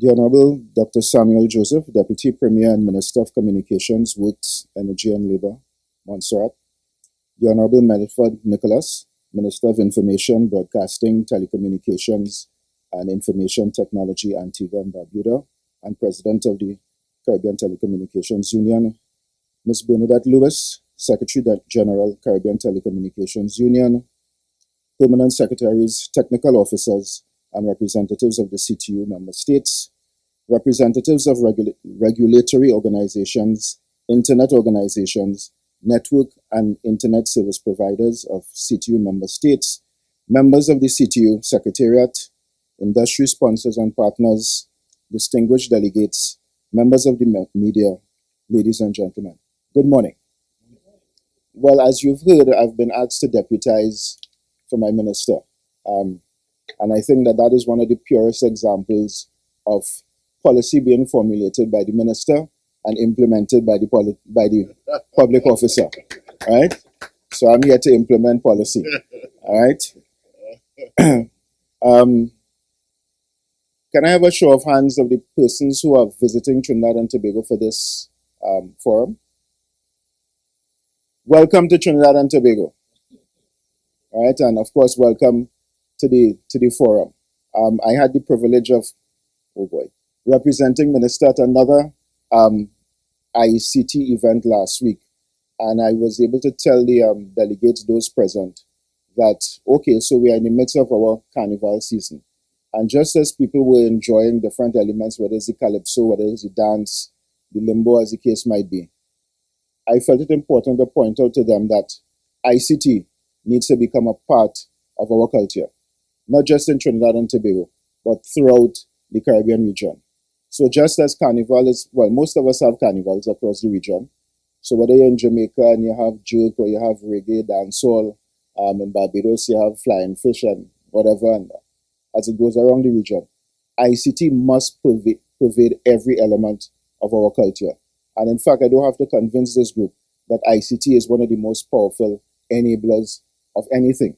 The Honorable Dr. Samuel Joseph, Deputy Premier and Minister of Communications, Works, Energy and Labour, Montserrat. The Honorable Melford Nicholas, Minister of Information, Broadcasting, Telecommunications and Information Technology, Antigua and Barbuda, and President of the Caribbean Telecommunications Union. Ms. Bernadette Lewis, Secretary General, Caribbean Telecommunications Union. Permanent Secretaries, Technical Officers, and representatives of the CTU member states, representatives of regulatory organizations, internet organizations, network and internet service providers of CTU member states, members of the CTU Secretariat, industry sponsors and partners, distinguished delegates, members of the media, ladies and gentlemen. Good morning. Well, as you've heard, I've been asked to deputize for my minister. And I think that is one of the purest examples of policy being formulated by the minister and implemented by the public officer. All right? So I'm here to implement policy. All right? Can I have a show of hands of the persons who are visiting Trinidad and Tobago for this forum? Welcome to Trinidad and Tobago. All right, and of course, welcome to the forum. I had the privilege of, representing Minister at another ICT event last week, and I was able to tell the delegates, those present, that okay, so we are in the midst of our carnival season, and just as people were enjoying different elements, whether it's the calypso, whether it's the dance, the limbo, as the case might be, I felt it important to point out to them that ICT needs to become a part of our culture, not just in Trinidad and Tobago, but throughout the Caribbean region. So just as carnival is, well, most of us have carnivals across the region. So whether you're in Jamaica and you have jerk or you have reggae, dancehall, in Barbados you have flying fish and whatever, and as it goes around the region, ICT must pervade every element of our culture. And in fact, I don't have to convince this group that ICT is one of the most powerful enablers of anything.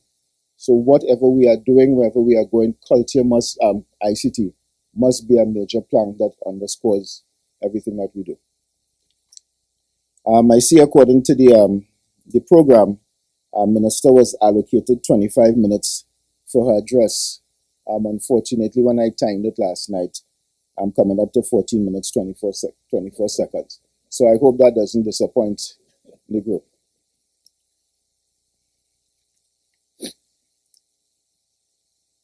So whatever we are doing, wherever we are going, culture must, ICT must be a major plank that underscores everything that we do. I see according to the program, Minister was allocated 25 minutes for her address. Unfortunately, when I timed it last night, I'm coming up to 14 minutes, 24 seconds. So I hope that doesn't disappoint the group.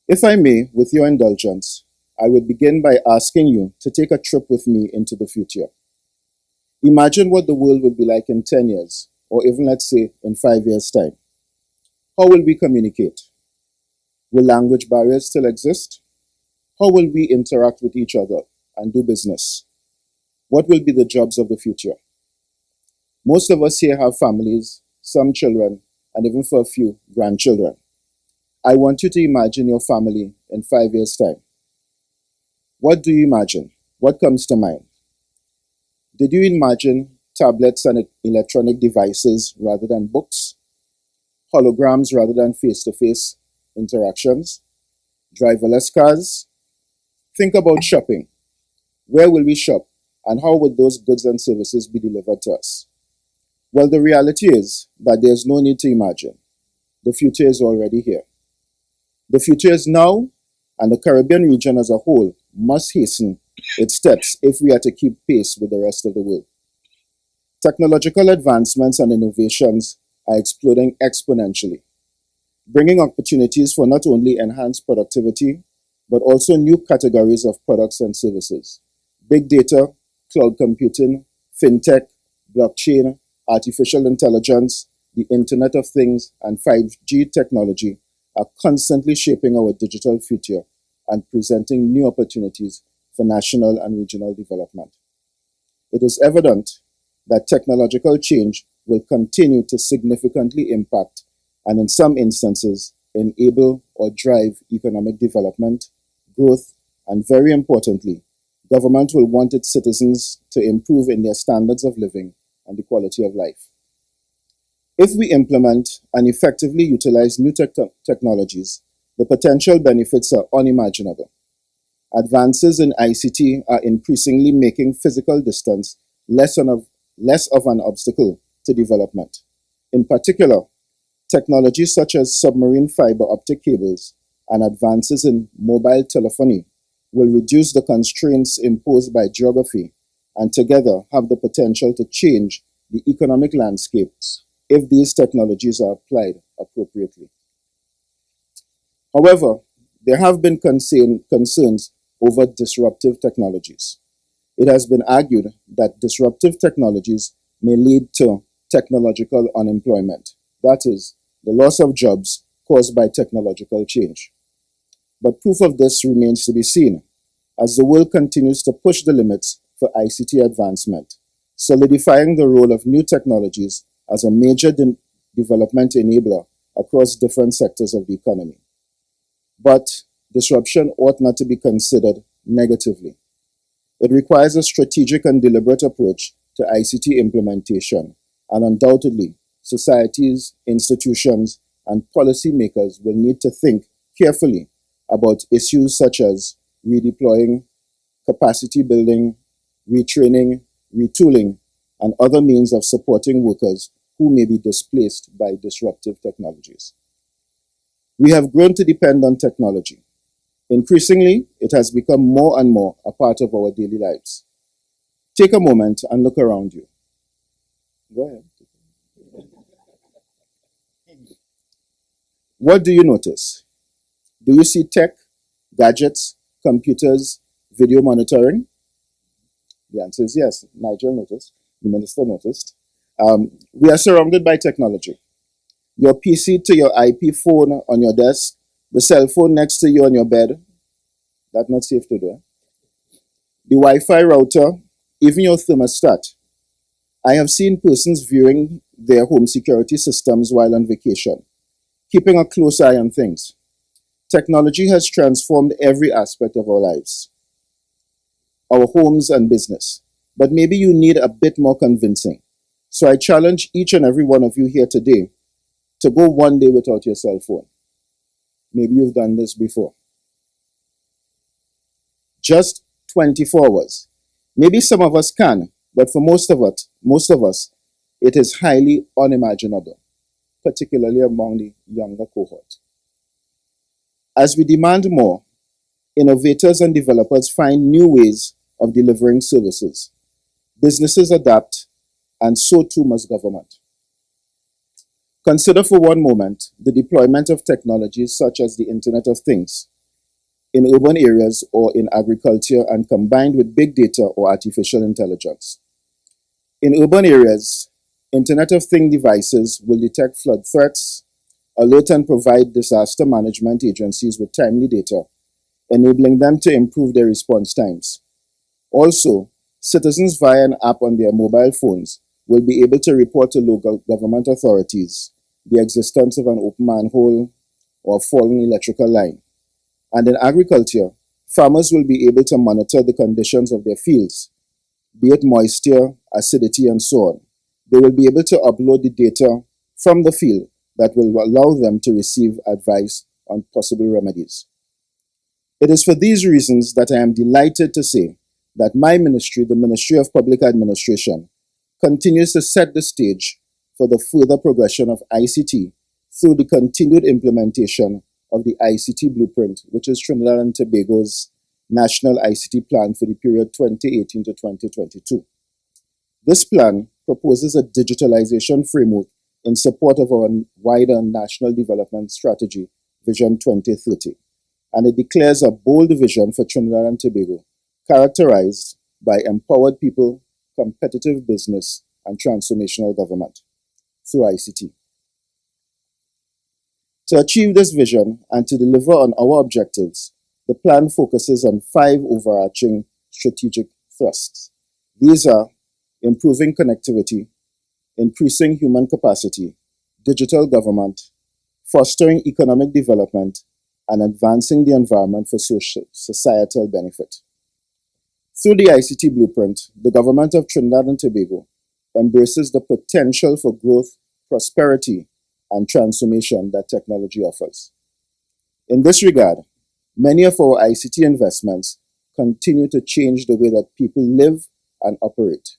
If I may, with your indulgence, I would begin by asking you to take a trip with me into the future. Imagine what the world would be like in 10 years, or even let's say in 5 years' time. How will we communicate? Will language barriers still exist? How will we interact with each other and do business? What will be the jobs of the future? Most of us here have families, some children, and even for a few, grandchildren. I want you to imagine your family in 5 years' time. What do you imagine? What comes to mind? Did you imagine tablets and electronic devices rather than books? Holograms rather than face-to-face interactions? Driverless cars? Think about shopping. Where will we shop? And how would those goods and services be delivered to us? Well, the reality is that there's no need to imagine. The future is already here. The future is now, and the Caribbean region as a whole must hasten its steps if we are to keep pace with the rest of the world. Technological advancements and innovations are exploding exponentially, bringing opportunities for not only enhanced productivity, but also new categories of products and services. Big data, cloud computing, fintech, blockchain, artificial intelligence, the Internet of Things, and 5G technology are constantly shaping our digital future and presenting new opportunities for national and regional development. It is evident that technological change will continue to significantly impact and in some instances enable or drive economic development, growth, and very importantly, government will want its citizens to improve in their standards of living and the quality of life. If we implement and effectively utilize new technologies, the potential benefits are unimaginable. Advances in ICT are increasingly making physical distance less of an obstacle to development. In particular, technologies such as submarine fiber optic cables and advances in mobile telephony will reduce the constraints imposed by geography and together have the potential to change the economic landscapes if these technologies are applied appropriately. However, there have been concerns over disruptive technologies. It has been argued that disruptive technologies may lead to technological unemployment, that is, the loss of jobs caused by technological change. But proof of this remains to be seen as the world continues to push the limits for ICT advancement, solidifying the role of new technologies as a major development enabler across different sectors of the economy. But disruption ought not to be considered negatively. It requires a strategic and deliberate approach to ICT implementation, and undoubtedly, societies, institutions, and policymakers will need to think carefully about issues such as redeploying, capacity building, retraining, retooling, and other means of supporting workers who may be displaced by disruptive technologies. We have grown to depend on technology. Increasingly, it has become more and more a part of our daily lives. Take a moment and look around you. Go ahead. What do you notice? Do you see tech, gadgets, computers, video monitoring? The answer is yes. Nigel noticed. The minister noticed. We are surrounded by technology. Your PC to your IP phone on your desk, the cell phone next to you on your bed. That's not safe to do. The Wi-Fi router, even your thermostat. I have seen persons viewing their home security systems while on vacation, keeping a close eye on things. Technology has transformed every aspect of our lives, our homes and business. But maybe you need a bit more convincing. So I challenge each and every one of you here today to go one day without your cell phone. Maybe you've done this before. Just 24 hours. Maybe some of us can, but for most of us, it is highly unimaginable, particularly among the younger cohort. As we demand more, innovators and developers find new ways of delivering services. Businesses adapt, and so too must government. Consider for one moment the deployment of technologies such as the Internet of Things in urban areas or in agriculture and combined with big data or artificial intelligence. In urban areas, Internet of Things devices will detect flood threats, alert and provide disaster management agencies with timely data, enabling them to improve their response times. Also, citizens via an app on their mobile phones will be able to report to local government authorities the existence of an open manhole or fallen electrical line. And in agriculture, farmers will be able to monitor the conditions of their fields, be it moisture, acidity, and so on. They will be able to upload the data from the field that will allow them to receive advice on possible remedies. It is for these reasons that I am delighted to say that my ministry, the Ministry of Public Administration, continues to set the stage for the further progression of ICT through the continued implementation of the ICT Blueprint, which is Trinidad and Tobago's National ICT Plan for the period 2018 to 2022. This plan proposes a digitalization framework in support of our wider national development strategy, Vision 2030, and it declares a bold vision for Trinidad and Tobago, characterized by empowered people, competitive business, and transformational government through ICT. To achieve this vision and to deliver on our objectives, the plan focuses on 5 overarching strategic thrusts. These are improving connectivity, increasing human capacity, digital government, fostering economic development, and advancing the environment for societal benefit. Through the ICT Blueprint, the government of Trinidad and Tobago embraces the potential for growth, prosperity, and transformation that technology offers. In this regard, many of our ICT investments continue to change the way that people live and operate.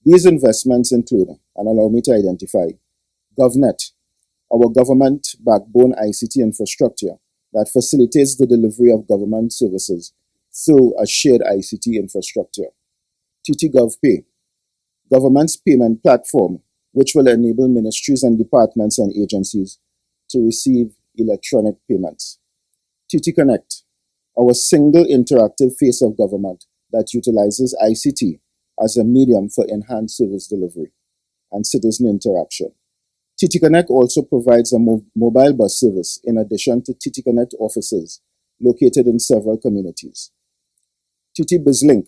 These investments include, and allow me to identify, GovNet, our government backbone ICT infrastructure that facilitates the delivery of government services through a shared ICT infrastructure. TT-GovPay, government's payment platform, which will enable ministries and departments and agencies to receive electronic payments. TT Connect, our single interactive face of government that utilizes ICT as a medium for enhanced service delivery and citizen interaction. TT Connect also provides a mobile bus service in addition to TT Connect offices located in several communities. TT BizLink,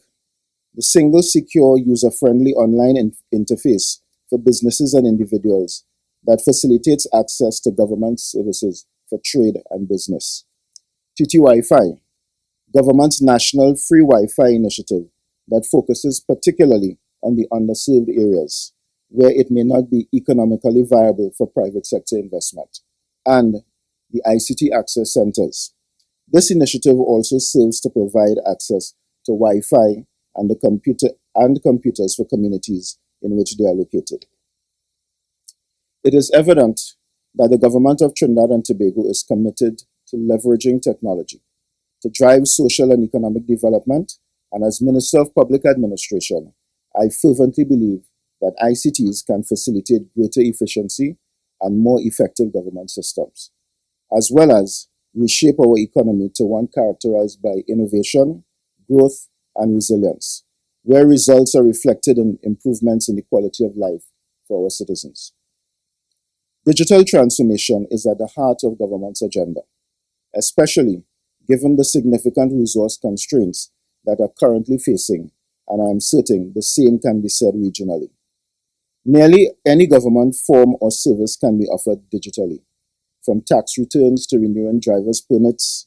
the single secure user-friendly online interface for businesses and individuals that facilitates access to government services for trade and business. TT Wi-Fi, government's national free Wi-Fi initiative that focuses particularly on the underserved areas where it may not be economically viable for private sector investment, and the ICT Access Centers. This initiative also serves to provide access to Wi-Fi and computers for communities in which they are located. It is evident that the government of Trinidad and Tobago is committed to leveraging technology to drive social and economic development, and as Minister of Public Administration, I fervently believe that ICTs can facilitate greater efficiency and more effective government systems, as well as reshape our economy to one characterized by innovation, growth, and resilience, where results are reflected in improvements in the quality of life for our citizens. Digital transformation is at the heart of government's agenda, especially given the significant resource constraints that are currently facing, and I am certain the same can be said regionally. Nearly any government form or service can be offered digitally, from tax returns to renewing driver's permits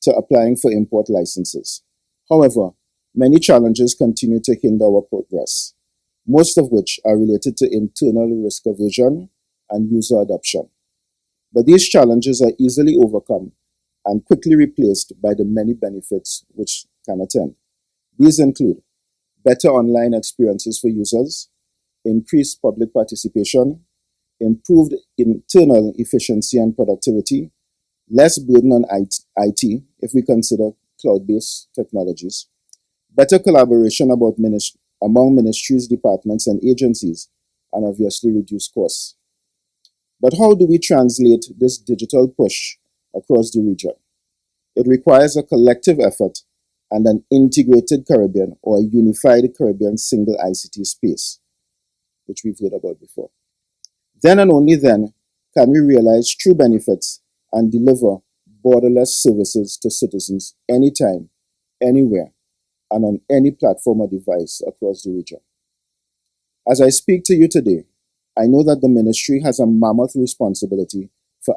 to applying for import licenses. However, many challenges continue to hinder our progress, most of which are related to internal risk aversion and user adoption. But these challenges are easily overcome and quickly replaced by the many benefits which can attend. These include better online experiences for users, increased public participation, improved internal efficiency and productivity, less burden on IT if we consider cloud-based technologies, better collaboration among ministries, departments, and agencies, and obviously reduced costs. But how do we translate this digital push across the region? It requires a collective effort and an integrated Caribbean or a unified Caribbean single ICT space, which we've heard about before. Then and only then can we realize true benefits and deliver borderless services to citizens anytime, anywhere, and on any platform or device across the region. As I speak to you today, I know that the ministry has a mammoth responsibility for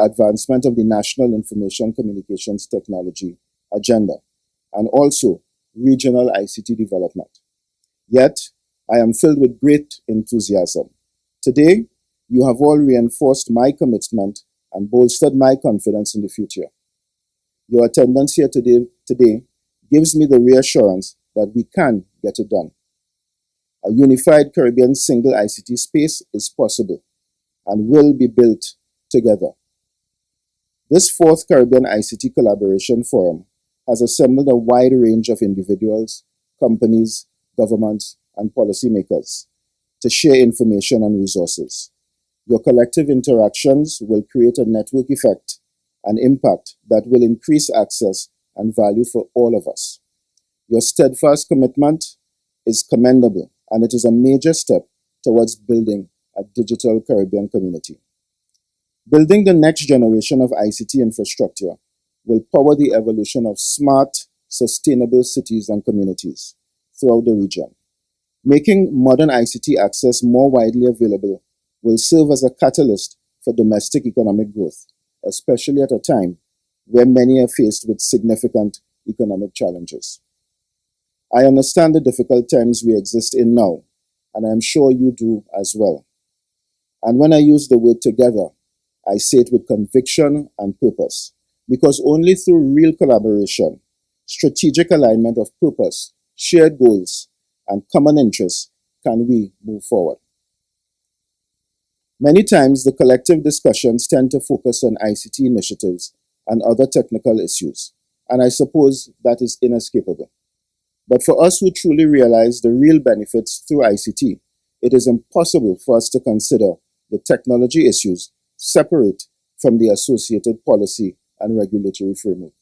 advancement of the National Information Communications Technology agenda and also regional ICT development. Yet, I am filled with great enthusiasm. Today, you have all reinforced my commitment and bolstered my confidence in the future. Your attendance here today gives me the reassurance that we can get it done. A unified Caribbean single ICT space is possible and will be built together. This fourth Caribbean ICT Collaboration Forum has assembled a wide range of individuals, companies, governments, and policymakers to share information and resources. Your collective interactions will create a network effect and impact that will increase access and value for all of us. Your steadfast commitment is commendable, and it is a major step towards building a digital Caribbean community. Building the next generation of ICT infrastructure will power the evolution of smart, sustainable cities and communities throughout the region. Making modern ICT access more widely available will serve as a catalyst for domestic economic growth, especially at a time where many are faced with significant economic challenges. I understand the difficult times we exist in now, and I am sure you do as well. And when I use the word together, I say it with conviction and purpose, because only through real collaboration, strategic alignment of purpose, shared goals, and common interests can we move forward. Many times, the collective discussions tend to focus on ICT initiatives and other technical issues, and I suppose that is inescapable. But for us who truly realize the real benefits through ICT, it is impossible for us to consider the technology issues separate from the associated policy and regulatory framework.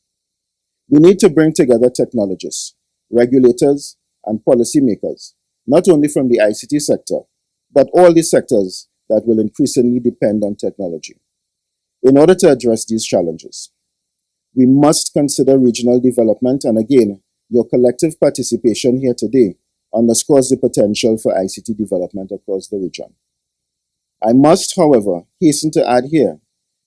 We need to bring together technologists, regulators, and policymakers, not only from the ICT sector, but all the sectors that will increasingly depend on technology. In order to address these challenges, we must consider regional development, and again, your collective participation here today underscores the potential for ICT development across the region. I must, however, hasten to add here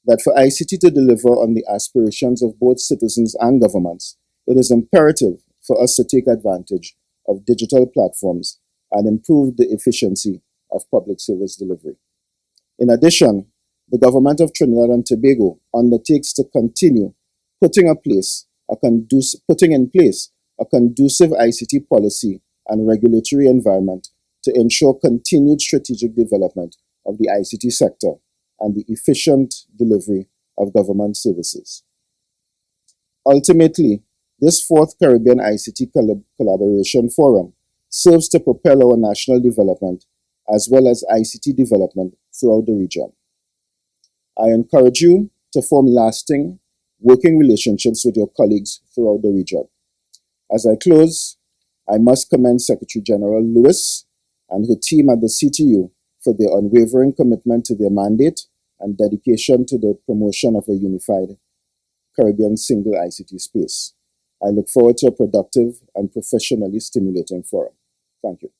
that for ICT to deliver on the aspirations of both citizens and governments, it is imperative for us to take advantage of digital platforms and improve the efficiency of public service delivery. In addition, the government of Trinidad and Tobago undertakes to continue putting in place a conducive ICT policy and regulatory environment to ensure continued strategic development of the ICT sector and the efficient delivery of government services. Ultimately, this fourth Caribbean ICT Collaboration Forum serves to propel our national development as well as ICT development throughout the region. I encourage you to form lasting working relationships with your colleagues throughout the region. As I close, I must commend Secretary General Lewis and her team at the CTU for their unwavering commitment to their mandate and dedication to the promotion of a unified Caribbean single ICT space. I look forward to a productive and professionally stimulating forum. Thank you.